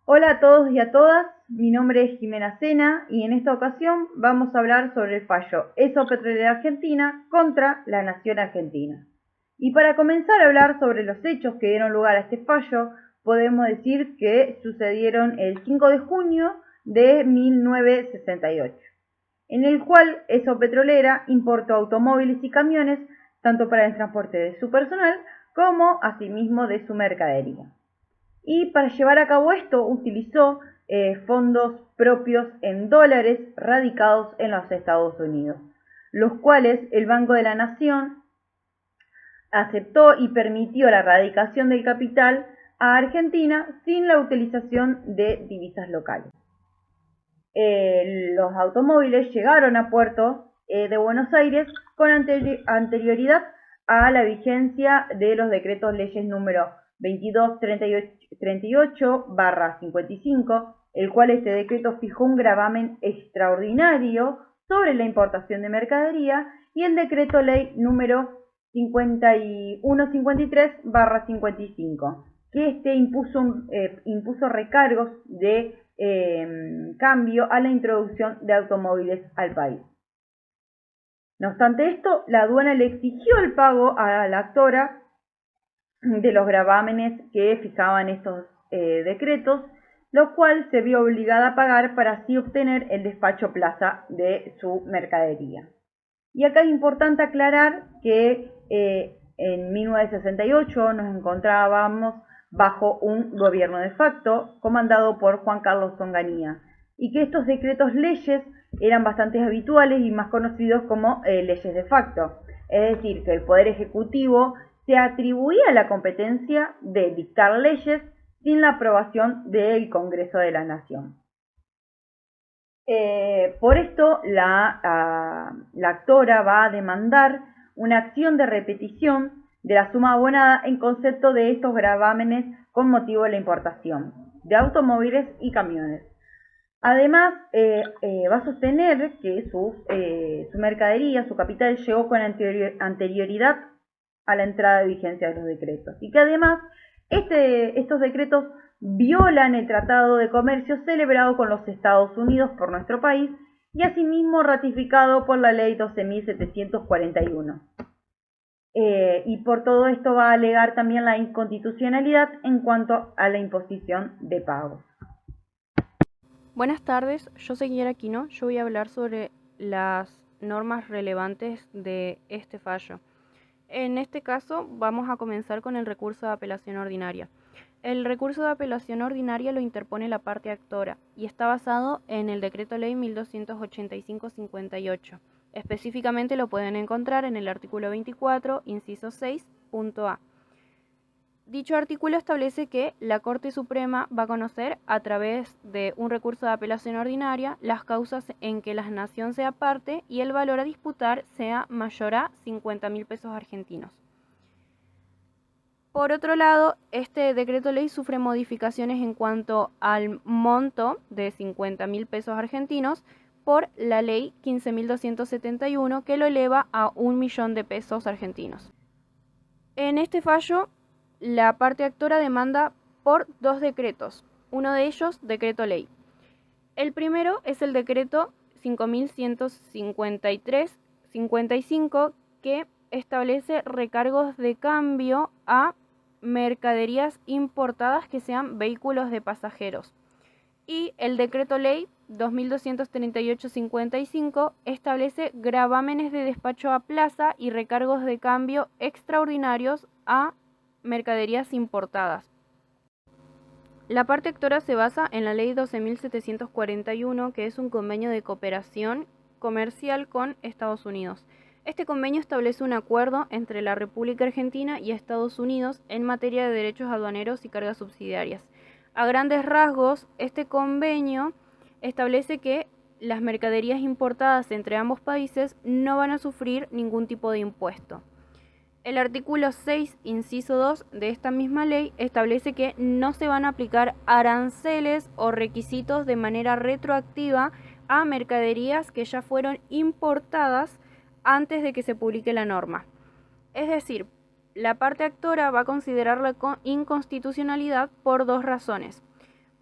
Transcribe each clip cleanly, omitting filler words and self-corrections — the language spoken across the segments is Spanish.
Hola a todos y a todas, mi nombre es Jimena Sena y en esta ocasión vamos a hablar sobre el fallo ESO Petrolera Argentina contra la Nación Argentina. Y para comenzar a hablar sobre los hechos que dieron lugar a este fallo, podemos decir que sucedieron el 5 de junio de 1968, en el cual ESO Petrolera importó automóviles y camiones tanto para el transporte de su personal como asimismo de su mercadería. Y para llevar a cabo esto utilizó fondos propios en dólares radicados en los Estados Unidos, los cuales el Banco de la Nación aceptó y permitió la radicación del capital a Argentina sin la utilización de divisas locales. Los automóviles llegaron a puerto de Buenos Aires con anterioridad a la vigencia de los decretos leyes número 2238/55, el cual este decreto fijó un gravamen extraordinario sobre la importación de mercadería, y el decreto ley número 5153/55, que impuso recargos de cambio a la introducción de automóviles al país. No obstante esto, la aduana le exigió el pago a la actora de los gravámenes que fijaban estos decretos, lo cual se vio obligada a pagar para así obtener el despacho plaza de su mercadería. Y acá es importante aclarar que en 1968 nos encontrábamos bajo un gobierno de facto comandado por Juan Carlos Onganía, y que estos decretos leyes eran bastante habituales y más conocidos como leyes de facto, es decir, que el Poder Ejecutivo se atribuía la competencia de dictar leyes sin la aprobación del Congreso de la Nación. Por esto, la actora va a demandar una acción de repetición de la suma abonada en concepto de estos gravámenes con motivo de la importación de automóviles y camiones. Además, va a sostener que su mercadería, su capital, llegó con anterioridad a la entrada de vigencia de los decretos, y que además estos decretos violan el Tratado de Comercio celebrado con los Estados Unidos por nuestro país y asimismo ratificado por la Ley 12.741. Y por todo esto va a alegar también la inconstitucionalidad en cuanto a la imposición de pagos. Buenas tardes, yo soy Guillermo Aquino. Yo voy a hablar sobre las normas relevantes de este fallo. En este caso vamos a comenzar con el recurso de apelación ordinaria. El recurso de apelación ordinaria lo interpone la parte actora y está basado en el Decreto Ley 1285/58. Específicamente lo pueden encontrar en el artículo 24, inciso 6, punto A. Dicho artículo establece que la Corte Suprema va a conocer, a través de un recurso de apelación ordinaria, las causas en que la nación sea parte y el valor a disputar sea mayor a 50.000 pesos argentinos. Por otro lado, este decreto ley sufre modificaciones en cuanto al monto de 50.000 pesos argentinos por la ley 15.271, que lo eleva a 1.000.000 de pesos argentinos. En este fallo, la parte actora demanda por dos decretos, uno de ellos decreto ley. El primero es el decreto 5.153/55, que establece recargos de cambio a mercaderías importadas que sean vehículos de pasajeros. Y el decreto ley 2238/55 establece gravámenes de despacho a plaza y recargos de cambio extraordinarios a mercaderías importadas. La parte actora se basa en la ley 12.741, que es un convenio de cooperación comercial con Estados Unidos. Este convenio establece un acuerdo entre la República Argentina y Estados Unidos en materia de derechos aduaneros y cargas subsidiarias. A grandes rasgos, este convenio establece que las mercaderías importadas entre ambos países no van a sufrir ningún tipo de impuesto. El artículo 6, inciso 2 de esta misma ley establece que no se van a aplicar aranceles o requisitos de manera retroactiva a mercaderías que ya fueron importadas antes de que se publique la norma. Es decir, la parte actora va a considerar la inconstitucionalidad por dos razones.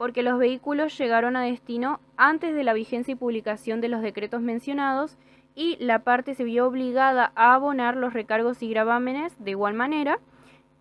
porque los vehículos llegaron a destino antes de la vigencia y publicación de los decretos mencionados y la parte se vio obligada a abonar los recargos y gravámenes de igual manera,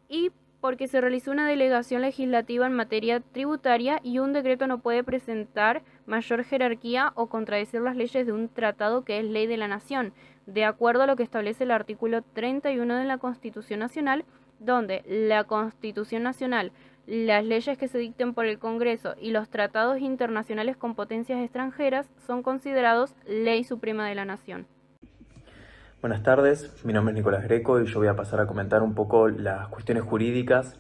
y porque se realizó una delegación legislativa en materia tributaria y un decreto no puede presentar mayor jerarquía o contradecir las leyes de un tratado que es ley de la nación, de acuerdo a lo que establece el artículo 31 de la Constitución Nacional, donde la Constitución Nacional, las leyes que se dicten por el Congreso y los tratados internacionales con potencias extranjeras son considerados ley suprema de la nación. Buenas tardes, mi nombre es Nicolás Greco y yo voy a pasar a comentar un poco las cuestiones jurídicas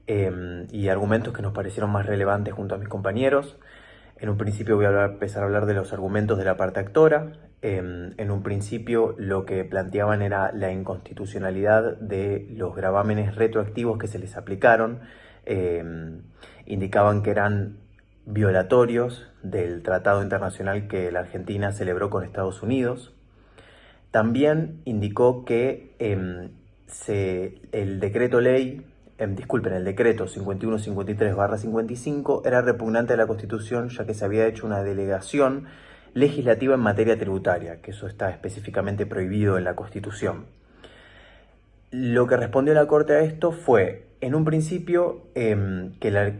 y argumentos que nos parecieron más relevantes junto a mis compañeros. En un principio voy a empezar a hablar de los argumentos de la parte actora. En un principio lo que planteaban era la inconstitucionalidad de los gravámenes retroactivos que se les aplicaron. Indicaban que eran violatorios del tratado internacional que la Argentina celebró con Estados Unidos. También indicó que el decreto 5153/55 era repugnante a la Constitución, ya que se había hecho una delegación legislativa en materia tributaria, que eso está específicamente prohibido en la Constitución. Lo que respondió la Corte a esto fue, en un principio,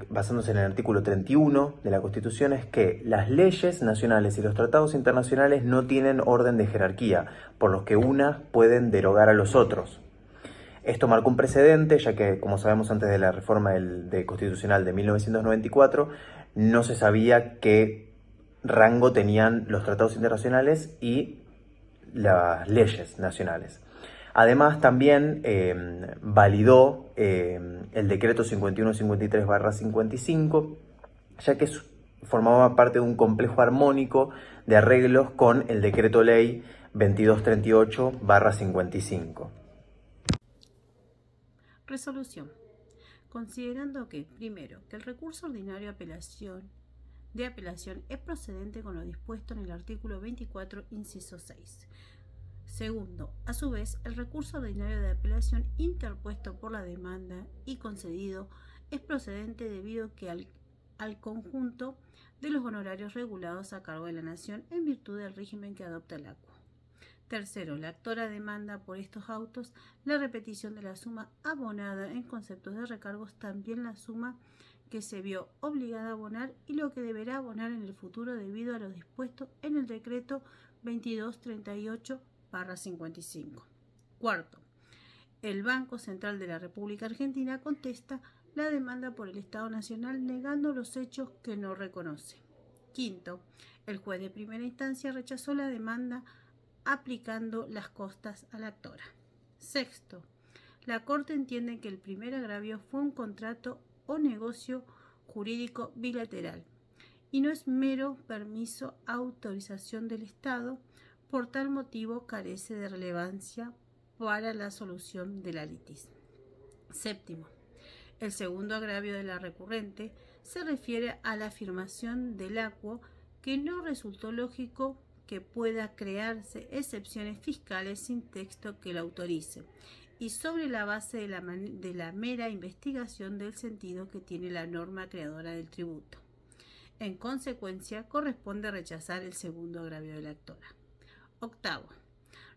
basándose en el artículo 31 de la Constitución, es que las leyes nacionales y los tratados internacionales no tienen orden de jerarquía, por lo que unas pueden derogar a los otros. Esto marcó un precedente, ya que, como sabemos, antes de la reforma constitucional de 1994, no se sabía qué rango tenían los tratados internacionales y las leyes nacionales. Además, también validó el decreto 5153/55, ya que formaba parte de un complejo armónico de arreglos con el decreto ley 2238/55. Resolución. Considerando que, primero, que el recurso ordinario de apelación es procedente con lo dispuesto en el artículo 24, inciso 6. Segundo, a su vez, el recurso ordinario de apelación interpuesto por la demanda y concedido es procedente debido al conjunto de los honorarios regulados a cargo de la Nación en virtud del régimen que adopta el ACUA. Tercero, la actora demanda por estos autos la repetición de la suma abonada en conceptos de recargos, también la suma que se vio obligada a abonar y lo que deberá abonar en el futuro debido a lo dispuesto en el decreto 2238/55. Cuarto, el Banco Central de la República Argentina contesta la demanda por el Estado Nacional negando los hechos que no reconoce. Quinto, el juez de primera instancia rechazó la demanda aplicando las costas a la actora. Sexto, la Corte entiende que el primer agravio fue un contrato o negocio jurídico bilateral y no es mero permiso o autorización del Estado. Por tal motivo carece de relevancia para la solución de la litis. Séptimo, el segundo agravio de la recurrente se refiere a la afirmación del ACUA que no resultó lógico que pueda crearse excepciones fiscales sin texto que lo autorice y sobre la base de la mera investigación del sentido que tiene la norma creadora del tributo. En consecuencia, corresponde rechazar el segundo agravio de la actora. Octavo,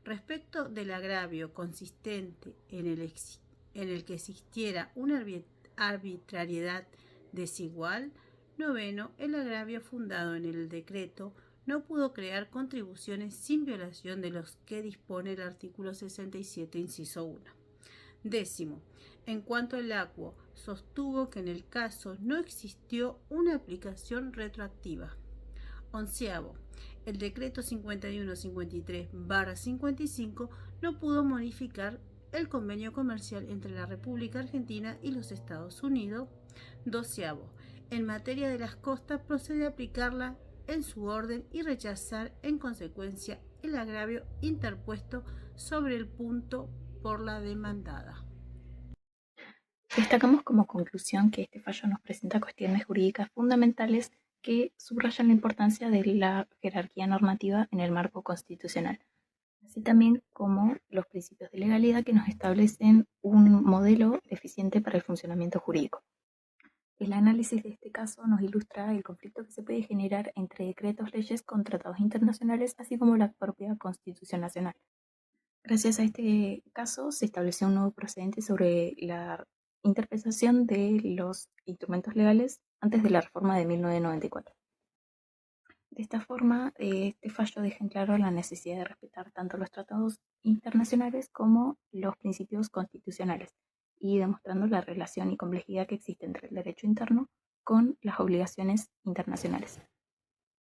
respecto del agravio consistente en el que existiera una arbitrariedad desigual. Noveno, el agravio fundado en el decreto no pudo crear contribuciones sin violación de los que dispone el artículo 67, inciso 1. Décimo, en cuanto al ACUA, sostuvo que en el caso no existió una aplicación retroactiva. Onceavo, el decreto 5153/55 no pudo modificar el convenio comercial entre la República Argentina y los Estados Unidos. Doceavo, en materia de las costas procede a aplicarla en su orden y rechazar en consecuencia el agravio interpuesto sobre el punto por la demandada. Destacamos como conclusión que este fallo nos presenta cuestiones jurídicas fundamentales que subrayan la importancia de la jerarquía normativa en el marco constitucional, así también como los principios de legalidad que nos establecen un modelo eficiente para el funcionamiento jurídico. El análisis de este caso nos ilustra el conflicto que se puede generar entre decretos, leyes con tratados internacionales, así como la propia Constitución Nacional. Gracias a este caso se estableció un nuevo procedente sobre la interpretación de los instrumentos legales antes de la reforma de 1994. De esta forma, este fallo deja en claro la necesidad de respetar tanto los tratados internacionales como los principios constitucionales, y demostrando la relación y complejidad que existe entre el derecho interno con las obligaciones internacionales.